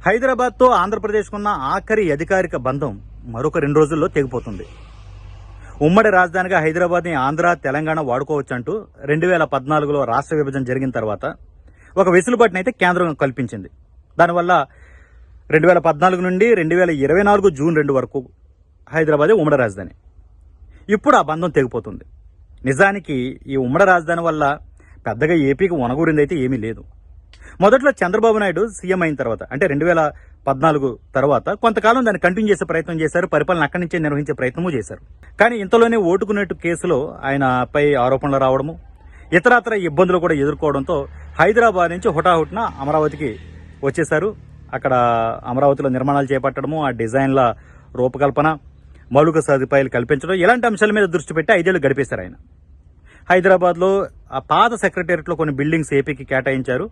హైదరాబాద్తో ఆంధ్రప్రదేశ్కున్న ఆఖరి అధికారిక బంధం మరొక 2 రోజుల్లో తెగిపోతుంది. ఉమ్మడి రాజధానిగా హైదరాబాద్ని ఆంధ్ర, తెలంగాణ వాడుకోవచ్చంటూ 2014లో రాష్ట్ర విభజన జరిగిన తర్వాత ఒక వెసులుబాటునైతే కేంద్రం కల్పించింది. దానివల్ల 2014 నుండి 2024 జూన్ 2 వరకు హైదరాబాదే ఉమ్మడి రాజధాని. ఇప్పుడు ఆ బంధం తెగిపోతుంది. నిజానికి ఈ ఉమ్మడి రాజధాని వల్ల పెద్దగా ఏపీకి ఒనగూరిందైతే ఏమీ లేదు. మొదట్లో చంద్రబాబు నాయుడు సీఎం అయిన తర్వాత అంటే 2014 తర్వాత కొంతకాలం దాన్ని కంటిన్యూ చేసే ప్రయత్నం చేశారు. పరిపాలన అక్కడి నుంచే నిర్వహించే ప్రయత్నము చేశారు. కానీ ఇంతలోనే ఓటుకునేట్టు కేసులో ఆయనపై ఆరోపణలు రావడము, ఇతరత్ర ఇబ్బందులు కూడా ఎదుర్కోవడంతో హైదరాబాద్ నుంచి హుటాహుటిన అమరావతికి వచ్చేశారు. అక్కడ అమరావతిలో నిర్మాణాలు చేపట్టడము, ఆ డిజైన్ల రూపకల్పన, మౌలిక సదుపాయాలు కల్పించడం, ఇలాంటి అంశాల మీద దృష్టి పెట్టి 5 ఏళ్లు గడిపేశారు ఆయన. హైదరాబాద్లో ఆ పాత సెక్రటేరియట్లో కొన్ని బిల్డింగ్స్ ఏపీకి కేటాయించారు.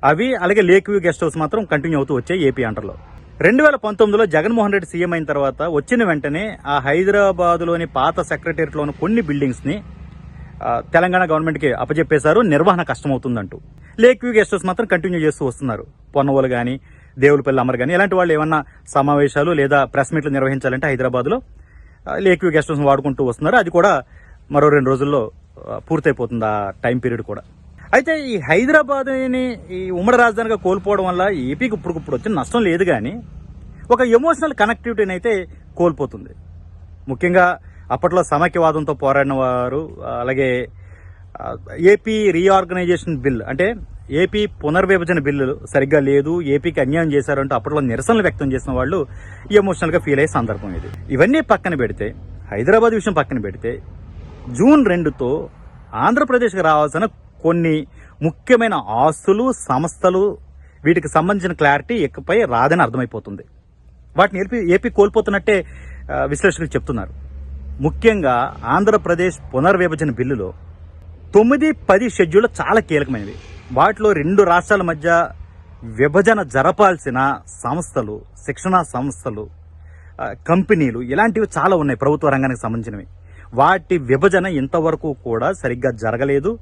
అవి అలాగే లేక్ వ్యూ గెస్ట్ హౌస్ మాత్రం కంటిన్యూ అవుతూ వచ్చాయి ఏపీ అండర్లో. 2019లో జగన్మోహన్ రెడ్డి సీఎం అయిన తర్వాత వచ్చిన వెంటనే ఆ హైదరాబాద్లోని పాత సెక్రటేరియట్లోని కొన్ని బిల్డింగ్స్ని తెలంగాణ గవర్నమెంట్కి అప్పచెప్పేశారు, నిర్వహణ కష్టమవుతుందంటూ. లేక్ వ్యూ గెస్ట్ హౌస్ మాత్రం కంటిన్యూ చేస్తూ వస్తున్నారు. పొన్నవోలు కానీ, దేవులపల్లి అమర్ కానీ ఇలాంటి వాళ్ళు ఏమన్నా సమావేశాలు లేదా ప్రెస్ మీట్లు నిర్వహించాలంటే హైదరాబాద్లో లేక్ వ్యూ గెస్ట్ హౌస్ వాడుకుంటూ వస్తున్నారు. అది కూడా మరో 2 రోజుల్లో పూర్తయిపోతుంది ఆ టైం పీరియడ్ కూడా. అయితే ఈ హైదరాబాద్ని ఈ ఉమ్మడి రాజధానిగా కోల్పోవడం వల్ల ఏపీకి ఇప్పుడు వచ్చిన నష్టం లేదు, కానీ ఒక ఎమోషనల్ కనెక్టివిటీని అయితే కోల్పోతుంది. ముఖ్యంగా అప్పట్లో సమైక్యవాదంతో పోరాడిన వారు, అలాగే ఏపీ రీఆర్గనైజేషన్ బిల్ అంటే ఏపీ పునర్విభజన బిల్లు సరిగ్గా లేదు, ఏపీకి అన్యాయం చేశారంటూ అప్పట్లో నిరసనలు వ్యక్తం చేసిన వాళ్ళు ఎమోషనల్గా ఫీల్ అయ్యే సందర్భం ఇది. ఇవన్నీ పక్కన పెడితే, హైదరాబాద్ విషయం పక్కన పెడితే, జూన్ 2తో ఆంధ్రప్రదేశ్కి రావాల్సిన కొన్ని ముఖ్యమైన ఆస్తులు, సంస్థలు, వీటికి సంబంధించిన క్లారిటీ ఇకపై రాదని అర్థమైపోతుంది. వాటిని ఏపీ కోల్పోతున్నట్టే విశ్లేషకులు చెప్తున్నారు. ముఖ్యంగా ఆంధ్రప్రదేశ్ పునర్విభజన బిల్లులో 9, 10 షెడ్యూల్ చాలా కీలకమైనవి. వాటిలో 2 రాష్ట్రాల మధ్య విభజన జరపాల్సిన సంస్థలు, శిక్షణా సంస్థలు, కంపెనీలు ఇలాంటివి చాలా ఉన్నాయి ప్రభుత్వ రంగానికి సంబంధించినవి. వాటి విభజన ఇంతవరకు కూడా సరిగ్గా జరగలేదు,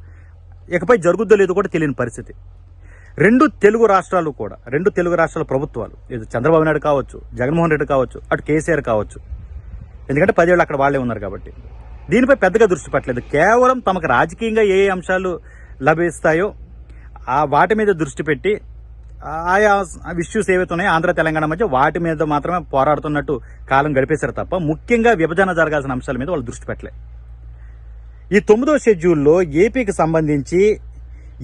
ఇకపై జరుగుద్దో లేదో కూడా తెలియని పరిస్థితి. 2 తెలుగు రాష్ట్రాలు కూడా, 2 తెలుగు రాష్ట్రాల ప్రభుత్వాలు, ఇది చంద్రబాబు నాయుడు కావచ్చు, జగన్మోహన్ రెడ్డి కావచ్చు, అటు కేసీఆర్ కావచ్చు, ఎందుకంటే 10 ఏళ్ళు అక్కడ వాళ్లే ఉన్నారు కాబట్టి దీనిపై పెద్దగా దృష్టి పెట్టలేదు. కేవలం తమకు రాజకీయంగా ఏ అంశాలు లభిస్తాయో వాటి మీద దృష్టి పెట్టి ఆయా ఇష్యూస్ ఏవైతే ఉన్నాయో ఆంధ్ర తెలంగాణ మధ్య వాటి మీద మాత్రమే పోరాడుతున్నట్టు కాలం గడిపేశారు తప్ప ముఖ్యంగా విభజన జరగాల్సిన అంశాల మీద వాళ్ళు దృష్టి పెట్టలే. ఈ 9వ షెడ్యూల్లో ఏపీకి సంబంధించి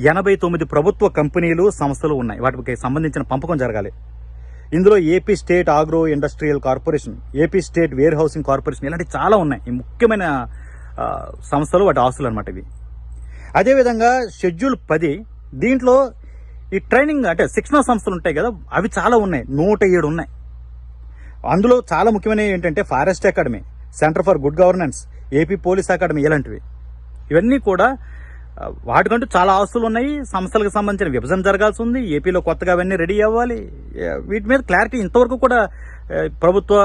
89 ప్రభుత్వ కంపెనీలు, సంస్థలు ఉన్నాయి. వాటికి సంబంధించిన పంపకం జరగాలి. ఇందులో AP state agro industrial corporation, AP state where housing corporation ఇలాంటివి చాలా ఉన్నాయి. ఈ ముఖ్యమైన సంస్థలు, వాటి ఆస్తులు అనమాట ఇవి. అదేవిధంగా షెడ్యూల్ 10 దీంట్లో ఈ ట్రైనింగ్ అంటే శిక్షణ సంస్థలు ఉంటాయి కదా, అవి చాలా ఉన్నాయి, 107 ఉన్నాయి. అందులో చాలా ముఖ్యమైనవి ఏంటంటే forest academy, centre for good governance, AP police academy ఇలాంటివి. ఇవన్నీ కూడా వాటికంటూ చాలా ఆస్తులు ఉన్నాయి. సంస్థలకు సంబంధించిన విభజన జరగాల్సి ఉంది. ఏపీలో కొత్తగా అవన్నీ రెడీ అవ్వాలి. వీటి మీద క్లారిటీ ఇంతవరకు కూడా ప్రభుత్వ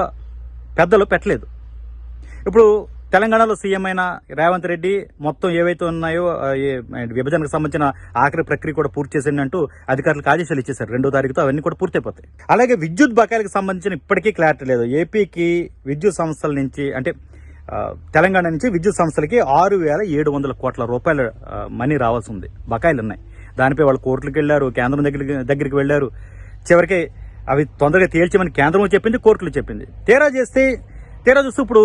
పెద్దలు పెట్టలేదు. ఇప్పుడు తెలంగాణలో సీఎం అయిన రేవంత్ రెడ్డి మొత్తం ఏవైతే ఉన్నాయో విభజనకు సంబంధించిన ఆఖరి ప్రక్రియ కూడా పూర్తి చేసిందంటూ అధికారులకు ఆదేశాలు ఇచ్చేశారు. 2వ తారీఖుతో అవన్నీ కూడా పూర్తయిపోతాయి. అలాగే విద్యుత్ బకాయిలకు సంబంధించిన ఇప్పటికీ క్లారిటీ లేదు. ఏపీకి విద్యుత్ సంస్థల నుంచి అంటే తెలంగాణ నుంచి విద్యుత్ సంస్థలకి 6,700 కోట్ల రూపాయల మనీ రావాల్సి ఉంది, బకాయిలు ఉన్నాయి. దానిపై వాళ్ళు కోర్టులకు వెళ్లారు, కేంద్రం దగ్గరికి వెళ్లారు. చివరికి అవి తొందరగా తేల్చమని కేంద్రం చెప్పింది, కోర్టులు చెప్పింది. తీరా చూస్తూ ఇప్పుడు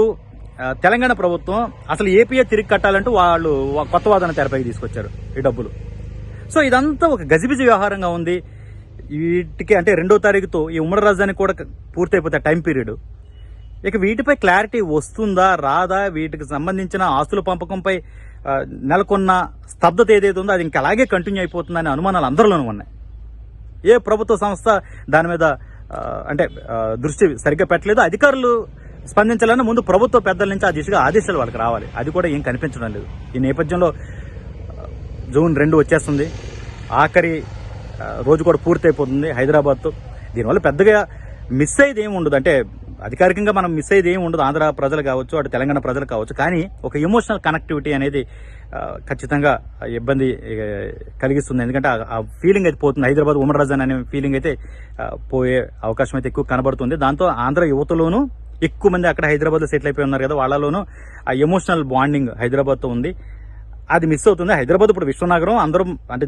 తెలంగాణ ప్రభుత్వం అసలు ఏపీఏ తిరిగి కట్టాలంటూ వాళ్ళు కొత్త వాదన తెరపైకి తీసుకొచ్చారు ఈ డబ్బులు. సో ఇదంతా ఒక గజిబిజి వ్యవహారంగా ఉంది. వీటికి అంటే 2వ తారీఖుతో ఈ ఉమ్మడి రాజధాని కూడా పూర్తయిపోతే టైం పీరియడ్. ఇక వీటిపై క్లారిటీ వస్తుందా రాదా, వీటికి సంబంధించిన ఆస్తుల పంపకంపై నెలకొన్న స్తబ్దత ఏదైతే ఉందో అది ఇంకా అలాగే కంటిన్యూ అయిపోతుందనే అనుమానాలు అందరిలోనూ ఉన్నాయి. ఏ ప్రభుత్వ సంస్థ దాని మీద అంటే దృష్టి సరిగ్గా పెట్టలేదు. అధికారులు స్పందించాలన్నా ముందు ప్రభుత్వ పెద్దల నుంచి ఆ దిశగా ఆదేశాలు వాళ్ళకి రావాలి. అది కూడా ఏం కనిపించడం లేదు. ఈ నేపథ్యంలో జూన్ 2 వచ్చేస్తుంది, ఆఖరి రోజు కూడా పూర్తయిపోతుంది హైదరాబాద్తో. దీనివల్ల పెద్దగా మిస్ అయ్యేది ఏమి ఉండదు, అంటే అధికారికంగా మనం మిస్ అయ్యేది ఏమి ఉండదు. ఆంధ్ర ప్రజలు కావచ్చు, అటు తెలంగాణ ప్రజలు కావచ్చు, కానీ ఒక ఎమోషనల్ కనెక్టివిటీ అనేది ఖచ్చితంగా ఇబ్బంది కలిగిస్తుంది. ఎందుకంటే ఆ ఫీలింగ్ అయితే పోతుంది. హైదరాబాద్ ఉమ్మడి రాజధాని అనే ఫీలింగ్ అయితే పోయే అవకాశం అయితే ఎక్కువ కనబడుతుంది. దాంతో ఆంధ్ర యువతలోనూ ఎక్కువ మంది అక్కడ హైదరాబాద్లో సెటిల్ అయిపోయి ఉన్నారు కదా, వాళ్ళలోనూ ఆ ఎమోషనల్ బాండింగ్ హైదరాబాద్తో ఉంది. అది మిస్ అవుతుంది. హైదరాబాద్ ఇప్పుడు విశ్వనగరం, అందరూ అంటే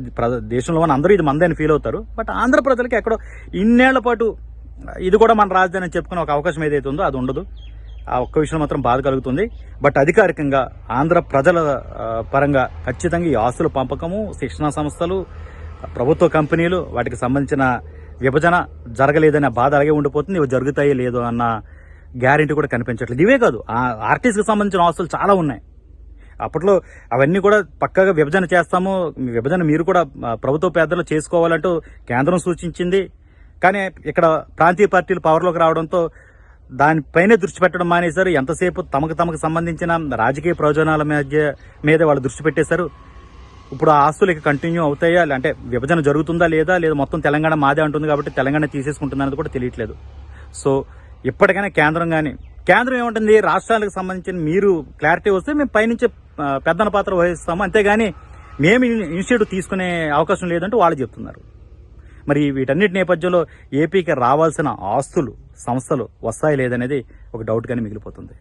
దేశంలో ఉన్న అందరూ ఇది మందని ఫీల్ అవుతారు. బట్ ఆంధ్ర ప్రజలకి ఎక్కడో ఇన్నేళ్ల పాటు ఇది కూడా మన రాజధాని అని చెప్పుకునే ఒక అవకాశం ఏదైతే ఉందో అది ఉండదు. ఆ ఒక్క విషయం మాత్రం బాధ కలుగుతుంది. బట్ అధికారికంగా ఆంధ్ర ప్రజల పరంగా ఖచ్చితంగా ఈ ఆస్తుల పంపకము, శిక్షణా సంస్థలు, ప్రభుత్వ కంపెనీలు వాటికి సంబంధించిన విభజన జరగలేదనే బాధ అలాగే ఉండిపోతుంది. ఇవి జరుగుతాయి లేదు అన్న గ్యారెంటీ కూడా కనిపించట్లేదు. ఇవే కాదు, ఆర్టీసీకి సంబంధించిన ఆస్తులు చాలా ఉన్నాయి. అప్పట్లో అవన్నీ కూడా పక్కాగా విభజన చేస్తాము, విభజన మీరు కూడా ప్రభుత్వ పెద్దలు చేసుకోవాలంటూ కేంద్రం సూచించింది. కానీ ఇక్కడ ప్రాంతీయ పార్టీలు పవర్లోకి రావడంతో దానిపైనే దృష్టి పెట్టడం మానేశారు. ఎంతసేపు తమకు సంబంధించిన రాజకీయ ప్రయోజనాల మీద వాళ్ళు దృష్టి పెట్టేశారు. ఇప్పుడు ఆ ఆస్తులు ఇక కంటిన్యూ అవుతాయా, అంటే విభజన జరుగుతుందా లేదా మొత్తం తెలంగాణ మాదే అంటుంది కాబట్టి తెలంగాణ తీసేసుకుంటుందనేది కూడా తెలియట్లేదు. సో ఇప్పటికైనా కేంద్రం ఏముంటుంది, రాష్ట్రాలకు సంబంధించిన మీరు క్లారిటీ వస్తే మేము పైనుంచి పెద్దన పాత్ర వహిస్తాము, అంతేగాని మేము ఇనిషియేటివ్ తీసుకునే అవకాశం లేదంటూ వాళ్ళు చెప్తున్నారు. మరి వీటన్నిటి నేపథ్యంలో ఏపీకి రావాల్సిన ఆస్తులు, సంస్థలు వస్తాయి లేదనేది ఒక డౌట్గానే మిగిలిపోతుంది.